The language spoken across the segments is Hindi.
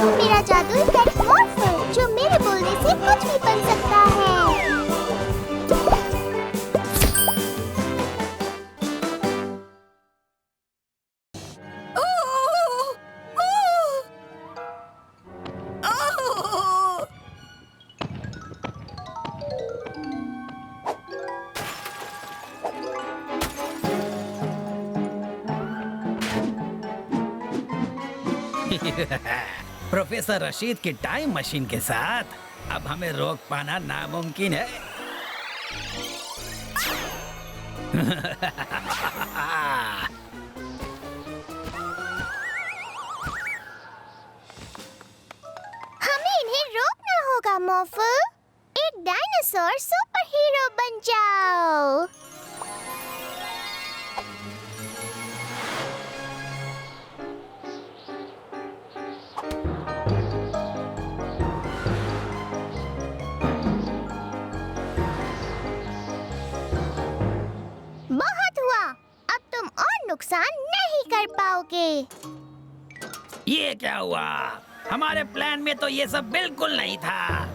मेरा जादुई पेट मॉर्फल जो मेरे बोलने से कुछ भी बन सकता है। प्रोफेसर रशीद की टाइम मशीन के साथ अब हमें रोक पाना नामुमकिन है। हमें इन्हें रोकना होगा मॉर्फल। एक डायनासोर सुपर हीरो बन जाओ। बहुत हुआ, अब तुम और नुकसान नहीं कर पाओगे। ये क्या हुआ? हमारे प्लान में तो ये सब बिल्कुल नहीं था।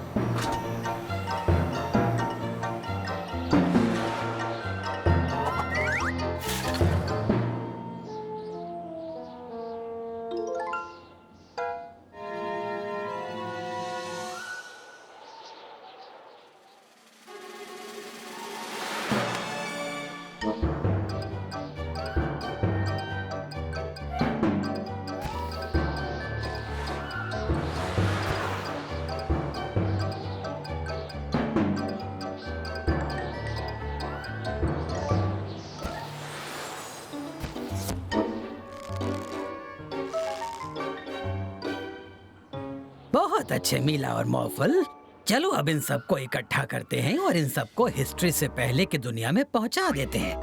बहुत अच्छे मीला और मॉर्फल, चलो अब इन सबको इकट्ठा करते हैं और इन सबको हिस्ट्री से पहले की दुनिया में पहुंचा देते हैं।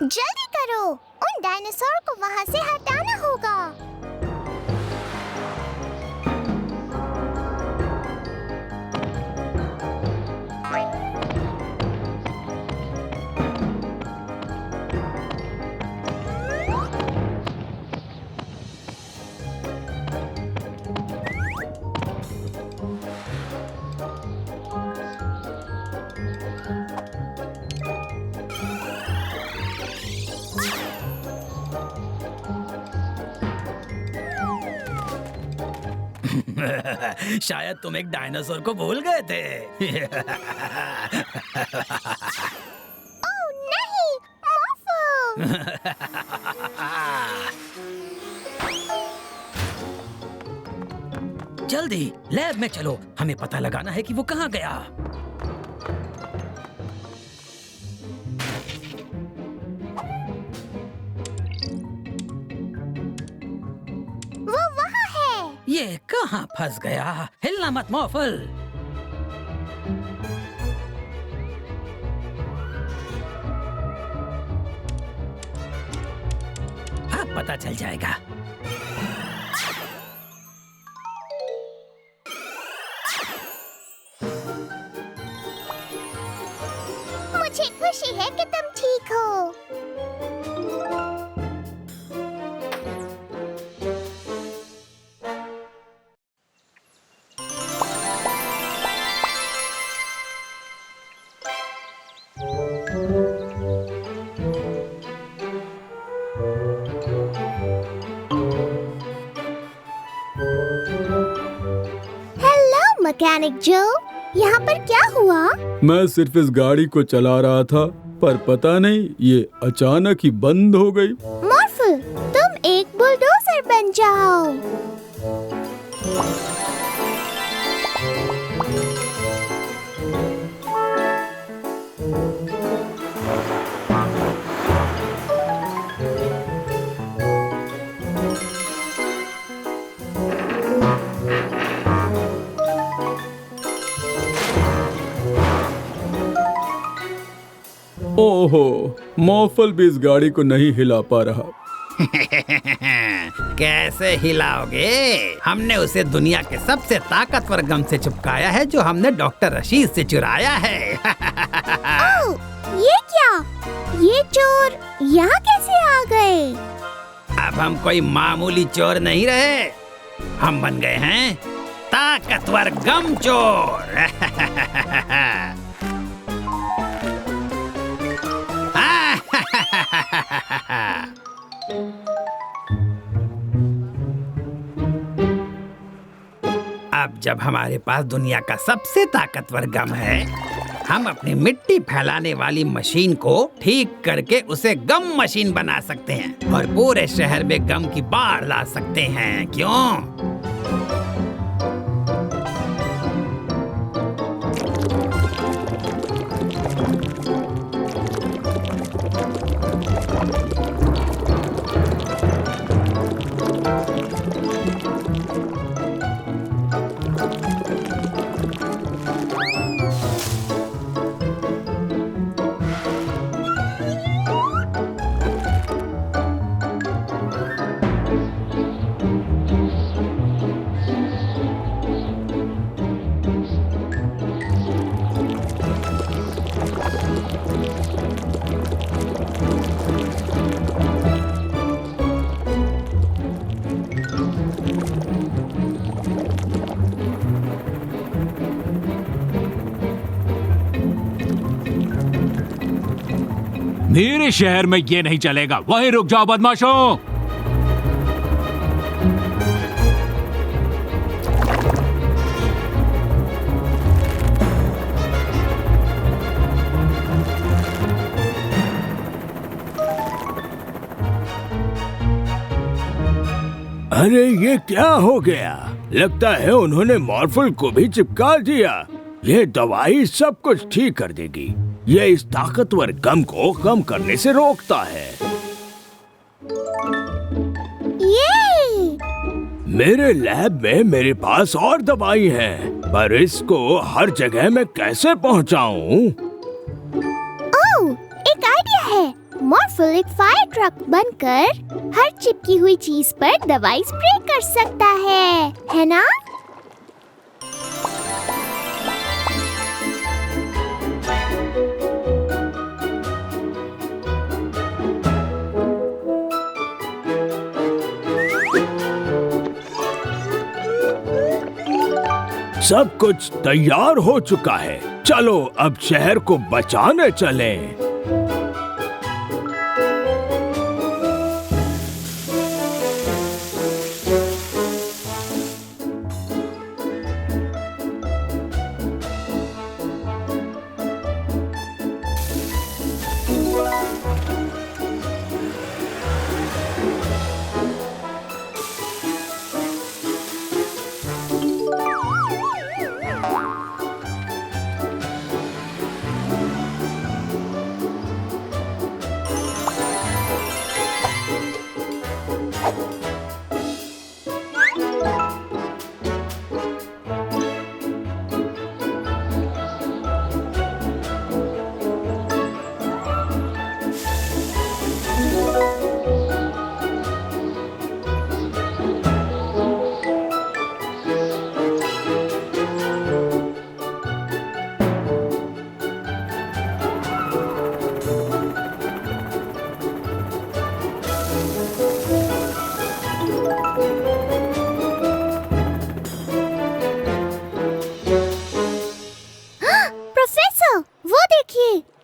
जल्दी करो, उन डायनासोर को वहाँ से हटाना होगा। शायद तुम एक डायनासोर को भूल गए थे। ओह नहीं, मॉर्फल! जल्दी लैब में चलो, हमें पता लगाना है कि वो कहाँ गया। वो वहाँ है। ये कहाँ फंस गया? हिलना मत मॉर्फल। अब पता चल जाएगा। मुझे खुशी है कि तुम ठीक हो। हेलो मैकेनिक जो, यहाँ पर क्या हुआ? मैं सिर्फ इस गाड़ी को चला रहा था, पर पता नहीं ये अचानक ही बंद हो गई। मॉर्फल, तुम एक बुलडोजर बन जाओ। ओहो, मॉर्फल भी इस गाड़ी को नहीं हिला पा रहा। कैसे हिलाओगे? हमने उसे दुनिया के सबसे ताकतवर गम से चिपकाया है जो हमने डॉक्टर रशीद से चुराया है। ओह, ये क्या? ये चोर यहाँ कैसे आ गए? अब हम कोई मामूली चोर नहीं रहे। हम बन गए हैं ताकतवर गम चोर। अब जब हमारे पास दुनिया का सबसे ताकतवर गम है, हम अपनी मिट्टी फैलाने वाली मशीन को ठीक करके उसे गम मशीन बना सकते हैं और पूरे शहर में गम की बाढ़ ला सकते हैं। क्यों? मेरे शहर में ये नहीं चलेगा। वहीं रुक जाओ बदमाशों। अरे ये क्या हो गया? लगता है उन्होंने मॉर्फल को भी चिपका दिया। ये दवाई सब कुछ ठीक कर देगी। ये इस ताकतवर गम को कम करने से रोकता है। ये मेरे लैब में मेरे पास और दवाई है, पर इसको हर जगह मैं कैसे पहुंचाऊं? ओह, एक आइडिया है। मॉर्फल एक फायर ट्रक बनकर हर चिपकी हुई चीज पर दवाई स्प्रे कर सकता है ना? सब कुछ तैयार हो चुका है। चलो अब शहर को बचाने चलें।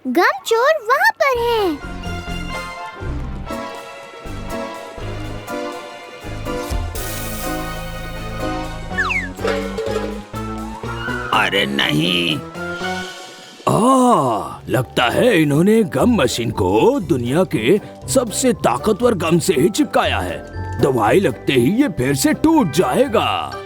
गम चोर वहाँ पर है। अरे नहीं, लगता है इन्होंने गम मशीन को दुनिया के सबसे ताकतवर गम से ही चिपकाया है। दवाई लगते ही ये फिर से टूट जाएगा।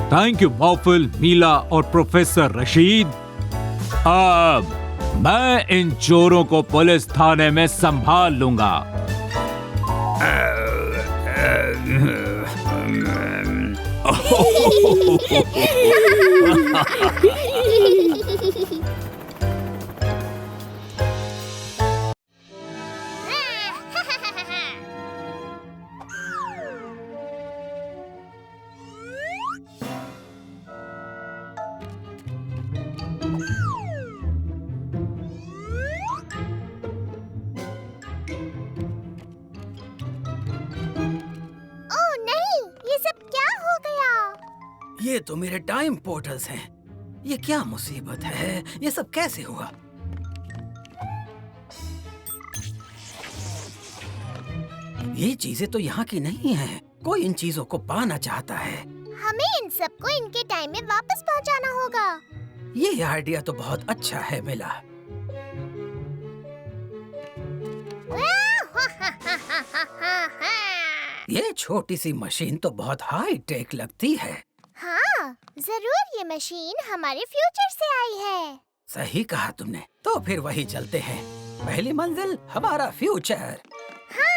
थैंक यू मॉर्फल, मीला और प्रोफेसर रशीद। अब मैं इन चोरों को पुलिस थाने में संभाल लूंगा। ये तो मेरे टाइम पोर्टल्स हैं। ये क्या मुसीबत है? ये सब कैसे हुआ? ये चीजें तो यहाँ की नहीं हैं। कोई इन चीजों को पाना चाहता है। हमें इन सबको इनके टाइम में वापस पहुँचाना होगा। ये आइडिया तो बहुत अच्छा है मिला। ये छोटी सी मशीन तो बहुत हाई टेक लगती है। हाँ, जरूर ये मशीन हमारे फ्यूचर से आई है। सही कहा तुमने। तो फिर वही चलते हैं। पहली मंजिल हमारा फ्यूचर। हाँ।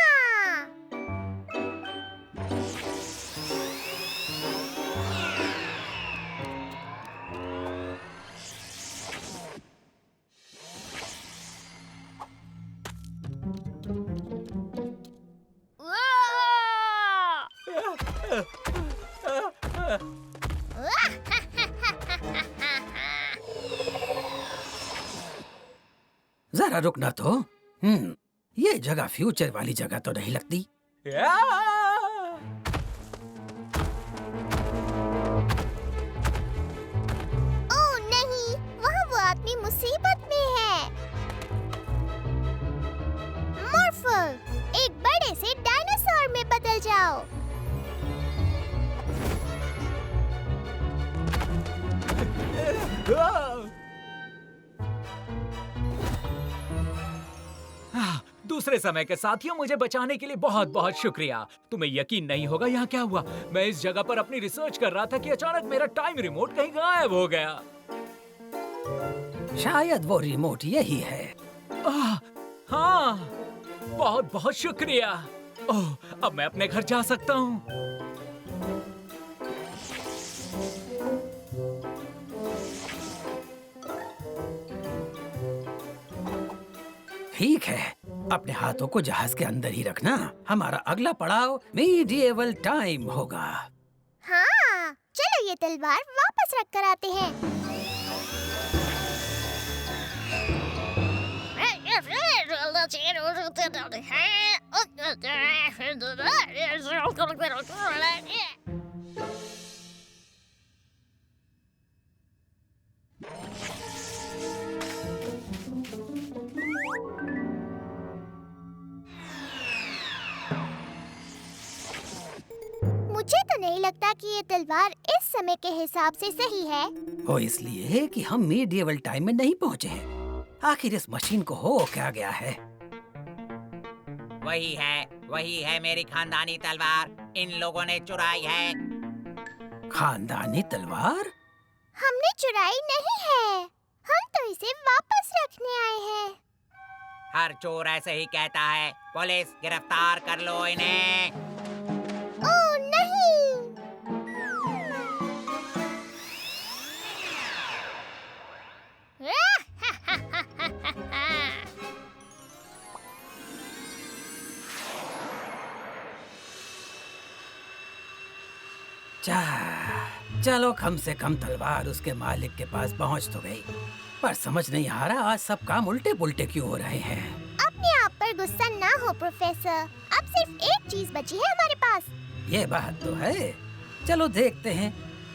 जरा रुकना तो। ये जगह फ्यूचर वाली जगह तो नहीं लगती। ओह नहीं, वहाँ वो आदमी मुसीबत में है। मॉर्फल, एक बड़े से डायनासोर में बदल जाओ। दूसरे समय के साथियों, मुझे बचाने के लिए बहुत बहुत शुक्रिया। तुम्हें यकीन नहीं होगा यहाँ क्या हुआ। मैं इस जगह पर अपनी रिसर्च कर रहा था कि अचानक मेरा टाइम रिमोट कहीं गायब हो गया। शायद वो रिमोट यही है। हाँ, बहुत बहुत शुक्रिया। ओह, अब मैं अपने घर जा सकता हूँ। ठीक है, अपने हाथों को जहाज के अंदर ही रखना। हमारा अगला पड़ाव मीडिएवल टाइम होगा। हाँ, चलो ये तलवार वापस रख कर आते हैं। मुझे तो नहीं लगता कि ये तलवार इस समय के हिसाब से सही है। वो इसलिए कि हम मीडिएवल टाइम में नहीं पहुँचे हैं। आखिर इस मशीन को हो क्या गया है? वही है मेरी खानदानी तलवार। इन लोगों ने चुराई है। खानदानी तलवार? हमने चुराई नहीं है, हम तो इसे वापस रखने आए हैं। हर चोर ऐसे ही कहता है। पुलिस, गिरफ्तार कर लो इन्हें। ओह नहीं! चलो, कम से कम तलवार उसके मालिक के पास पहुंच तो गई। पर समझ नहीं आ रहा आज सब काम उल्टे पुल्टे क्यों हो रहे हैं। अपने आप पर गुस्सा ना हो प्रोफेसर। अब सिर्फ एक चीज बची है हमारे पास। ये बात तो है। चलो देखते हैं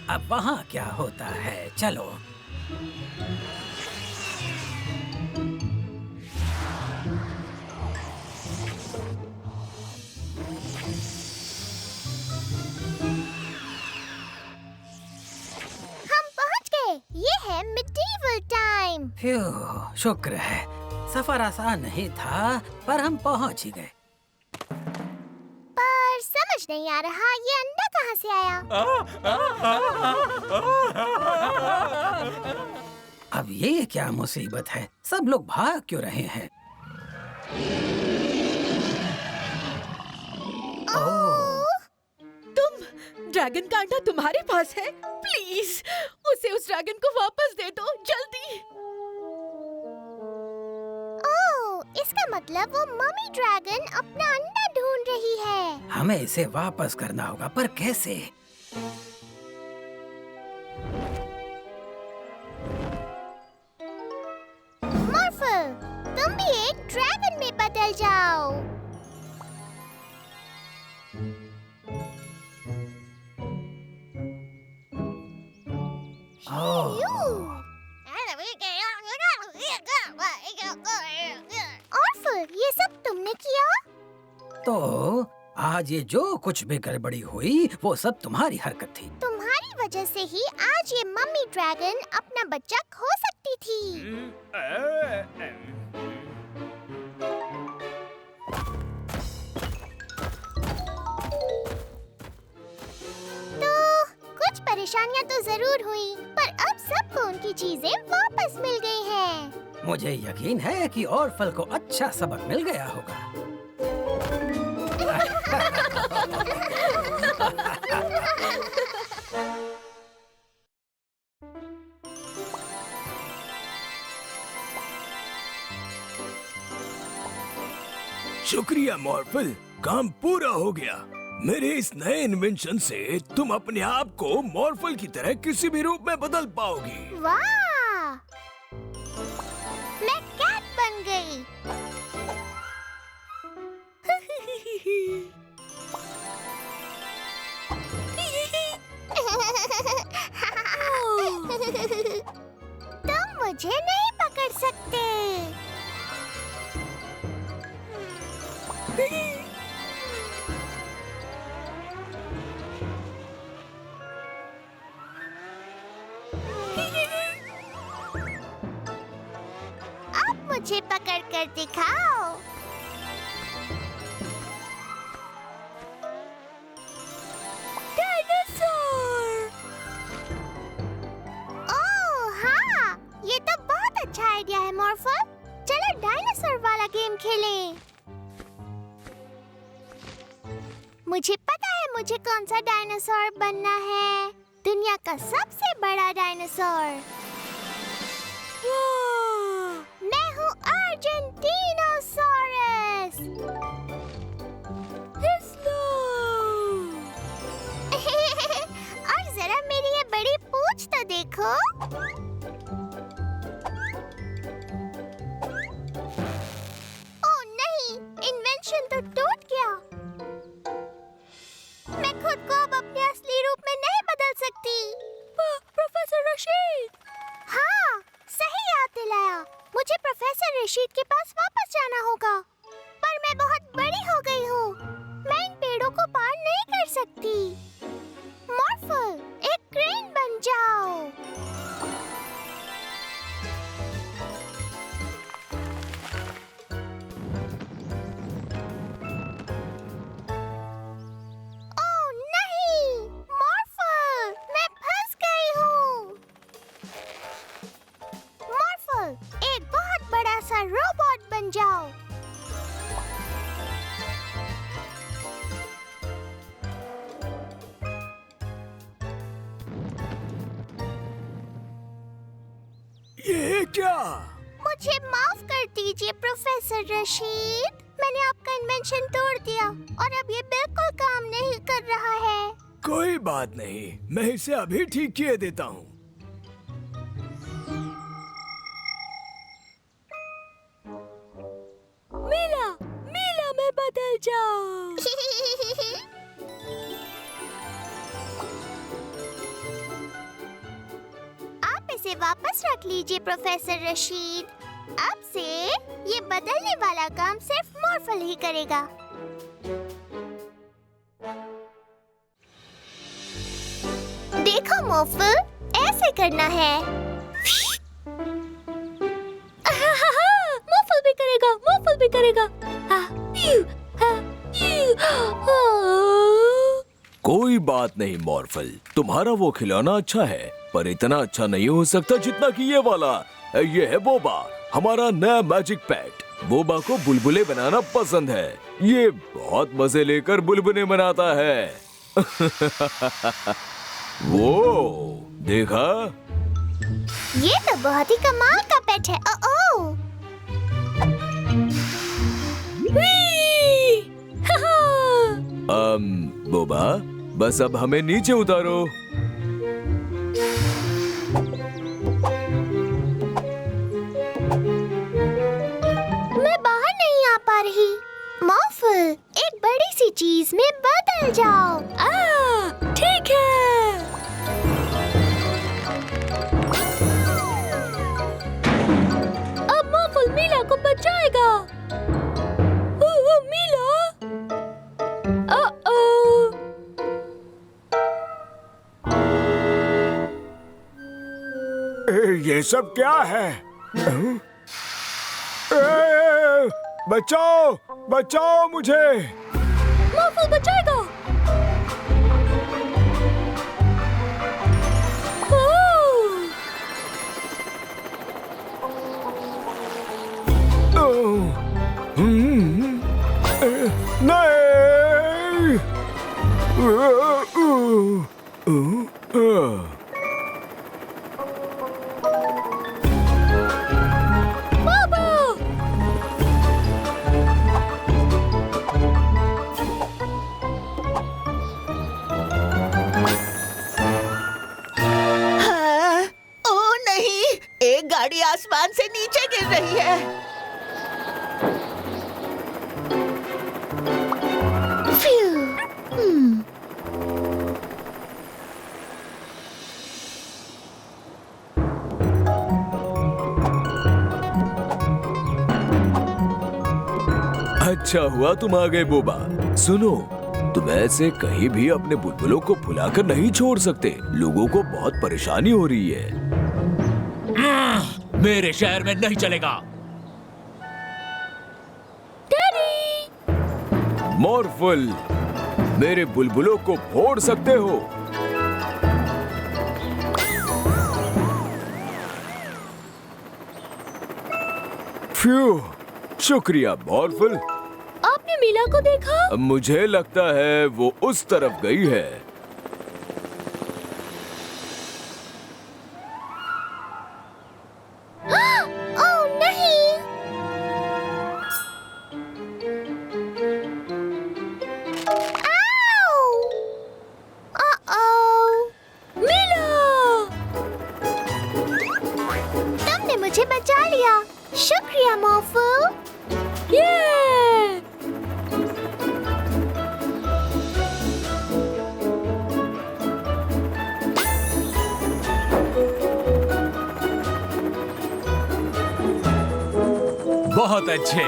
अब वहाँ क्या होता है। चलो। हम पहुंच गए। ये है मिडीवल टाइम। फ्यू, शुक्र है। सफर आसान नहीं था, पर हम पहुंच ही गए। पर समझ नहीं आ रहा ये अंडा कहाँ से आया। अब ये क्या मुसीबत है? सब लोग भाग क्यों रहे हैं? ड्रैगन का अंडा तुम्हारे पास है? प्लीज उसे उस ड्रैगन को वापस दे दो, जल्दी। ओह, इसका मतलब वो मम्मी ड्रैगन अपना अंडा ढूंढ रही है। हमें इसे वापस करना होगा, पर कैसे? मॉर्फल, तुम भी एक ड्रैगन में बदल जाओ। तो आज ये जो कुछ भी गड़बड़ी हुई वो सब तुम्हारी हरकत थी। तुम्हारी वजह से ही आज ये मम्मी ड्रैगन अपना बच्चा खो सकती थी। तो कुछ परेशानियां तो जरूर हुई, पर अब सबको उनकी चीजें वापस मिल गई हैं। मुझे यकीन है कि और फल को अच्छा सबक मिल गया होगा। शुक्रिया मॉर्फल, काम पूरा हो गया। मेरे इस नए इन्वेंशन से तुम अपने आप को मॉर्फल की तरह किसी भी रूप में बदल पाओगी। वाह! मैं कैट बन गई। तुम मुझे नहीं पकड़ सकते। अब मुझे पकड़ कर दिखाओ। डायनासोर! ओह हाँ, ये तो बहुत अच्छा आइडिया है मॉर्फल। चलो डायनासोर वाला गेम खेलें। मुझे पता है मुझे कौन सा डायनासोर बनना है। दुनिया का सबसे बड़ा डायनासोर। मैं हूँ अर्जेंटीनोसॉरस। और जरा मेरी ये बड़ी पूंछ तो देखो। ओह नहीं, इन्वेंशन तो टूट गया। मैं खुद को अब अपने असली रूप में नहीं बदल सकती। प्रोफेसर रशीद! हाँ, सही याद दिलाया। मुझे प्रोफेसर रशीद के पास वापस जाना होगा। पर मैं बहुत बड़ी हो गई हूँ। मैं इन पेड़ों को पार नहीं कर सकती। मॉर्फल, एक क्रेन बन जाओ। ओह नहीं, मॉर्फल, मैं फंस गई हूँ। मॉर्फल, एक बहुत बड़ा सा रोबोट बन जाओ। ये क्या? मुझे माफ कर दीजिए प्रोफेसर रशीद। मैंने आपका इन्वेंशन तोड़ दिया और अब ये बिल्कुल काम नहीं कर रहा है। कोई बात नहीं, मैं इसे अभी ठीक किए देता हूँ। मीला, मीला में बदल जाओ। आप इसे वापस रख लीजिए प्रोफेसर रशीद। अब से ये बदलने वाला काम सिर्फ मॉर्फल ही करेगा। देखो मॉर्फल, ऐसे करना है। मॉर्फल भी करेगा, मॉर्फल भी करेगा। कोई बात नहीं मॉर्फल, तुम्हारा वो खिलौना अच्छा है, पर इतना अच्छा नहीं हो सकता जितना कि ये वाला। ये है बोबा, हमारा नया मैजिक पेट। बोबा को बुलबुले बनाना पसंद है। ये बहुत मजे लेकर बुलबुले बनाता है। वो देखा? ये तो बहुत ही कमाल का पेट है। ओह बोबा, बस अब हमें नीचे उतारो। मैं बाहर नहीं आ पा रही। मॉर्फल, एक बड़ी सी चीज में बदल जाओ। ठीक है। अब मॉर्फल मीला को बचाएगा। मीला? सब क्या है? ए, बचाओ, बचाओ मुझे! मॉर्फल बचाएगा। हाँ, ओ नहीं, एक गाड़ी आसमान से नीचे गिर रही है। अच्छा हुआ तुम आ गए बोबा। सुनो, तुम ऐसे कहीं भी अपने बुलबुलों को भुलाकर नहीं छोड़ सकते। लोगों को बहुत परेशानी हो रही है। मेरे शहर में नहीं चलेगा। मॉर्फल, मेरे बुलबुलों को फोड़ सकते हो। फ्यू, शुक्रिया मॉर्फल। आपने मीला को देखा? मुझे लगता है वो उस तरफ गई है। ओह नहीं! आओ! मीला! तुमने मुझे बचा लिया। शुक्रिया मॉर्फल। बहुत अच्छे।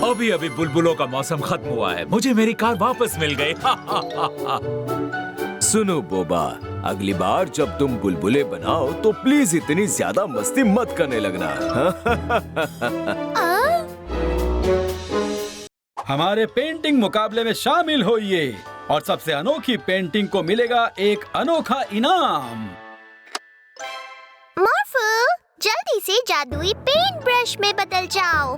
अभी अभी बुलबुलों का मौसम खत्म हुआ है। मुझे मेरी कार वापस मिल गई। सुनो बोबा, अगली बार जब तुम बुलबुले बनाओ तो प्लीज इतनी ज्यादा मस्ती मत करने लगना। हमारे पेंटिंग मुकाबले में शामिल होइए और सबसे अनोखी पेंटिंग को मिलेगा एक अनोखा इनाम। मॉर्फल, जल्दी से जादुई पेंट ब्रश में बदल जाओ।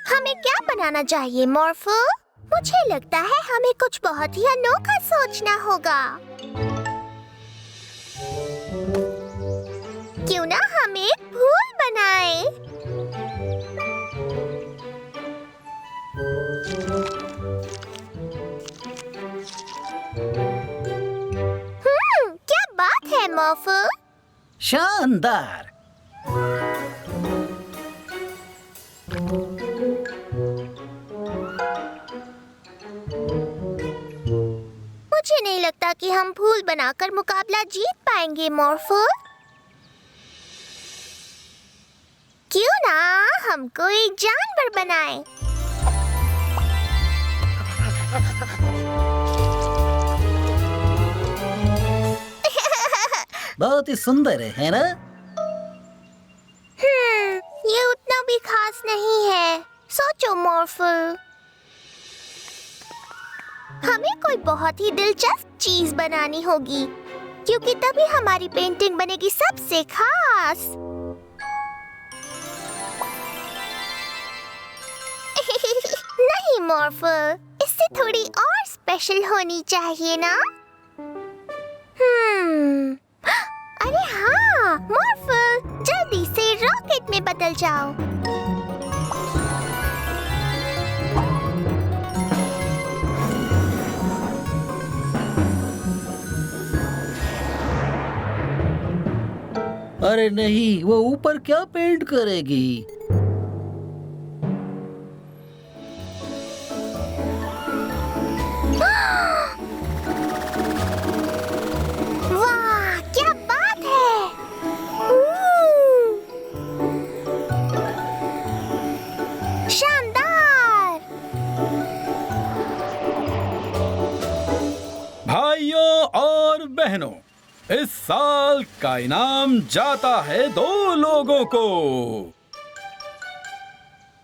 हमें क्या बनाना चाहिए मॉर्फल? मुझे लगता है हमें कुछ बहुत ही अनोखा सोचना होगा। क्यों ना हम एक फूल बनाएं? क्या बात है मॉर्फल? शानदार। मुझे नहीं लगता कि हम फूल बनाकर मुकाबला जीत पाएंगे मॉर्फल। क्यों ना हम कोई जानवर बनाएं? बहुत ही सुंदर है ना? ये उतना भी खास नहीं है। सोचो मॉर्फल, हमें कोई बहुत ही दिलचस्प चीज बनानी होगी, क्योंकि तभी हमारी पेंटिंग बनेगी सबसे खास। नहीं मॉर्फल, इससे थोड़ी और स्पेशल होनी चाहिए ना? अरे हाँ मॉर्फल, जल्दी से रॉकेट में बदल जाओ। अरे नहीं, वो ऊपर क्या पेंट करेगी? वाह, क्या बात है! इस साल का इनाम जाता है 2 लोगों को।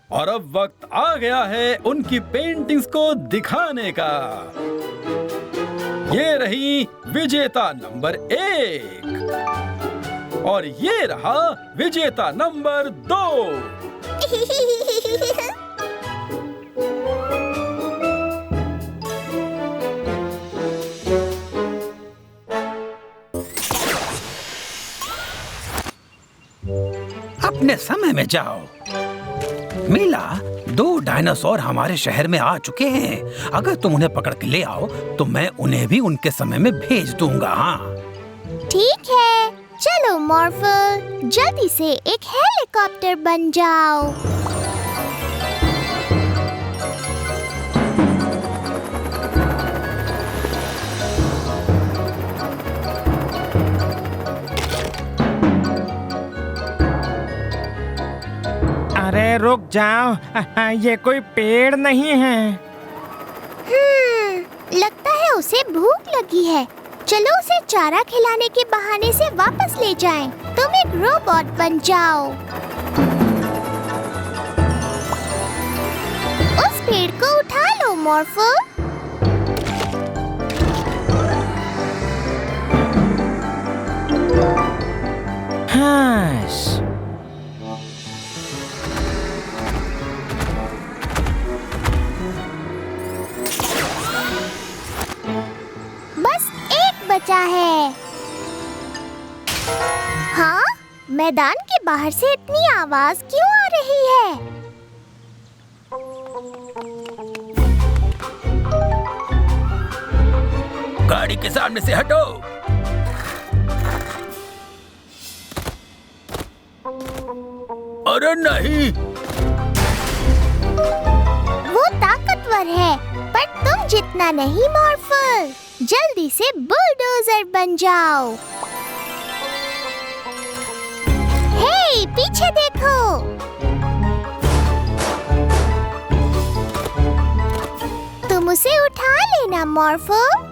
और अब वक्त आ गया है उनकी पेंटिंग्स को दिखाने का। ये रही विजेता नंबर 1 और ये रहा विजेता नंबर 2। अपने समय में जाओ। मीला, 2 डायनासोर हमारे शहर में आ चुके हैं। अगर तुम उन्हें पकड़ के ले आओ तो मैं उन्हें भी उनके समय में भेज दूंगा। हाँ, ठीक है, चलो मॉर्फल, जल्दी से एक हेलीकॉप्टर बन जाओ। अरे रुक जाओ, ये कोई पेड़ नहीं है। लगता है उसे भूख लगी है। चलो उसे चारा खिलाने के बहाने से वापस ले जाएं। तुम एक रोबोट बन जाओ। उस पेड़ को उठा लो मॉर्फो। हाँ। बस एक बचा है। हाँ, मैदान के बाहर से इतनी आवाज क्यों आ रही है? गाड़ी के सामने से हटो। अरे नहीं, वो ताकतवर है, पर तुम जितना नहीं मॉर्फल। जल्दी से बुलडोजर बन जाओ। हे, पीछे देखो। तुम उसे उठा लेना मॉर्फल।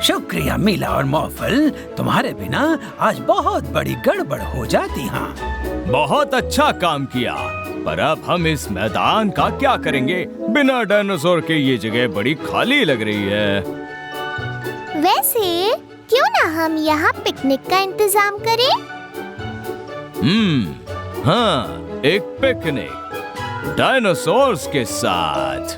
शुक्रिया मीला और मॉर्फल, तुम्हारे बिना आज बहुत बड़ी गड़बड़ हो जाती। हाँ, बहुत अच्छा काम किया, पर अब हम इस मैदान का क्या करेंगे? बिना डायनासोर के ये जगह बड़ी खाली लग रही है। वैसे क्यों ना हम यहाँ पिकनिक का इंतजाम करें? हाँ, एक पिकनिक डायनासोर्स के साथ।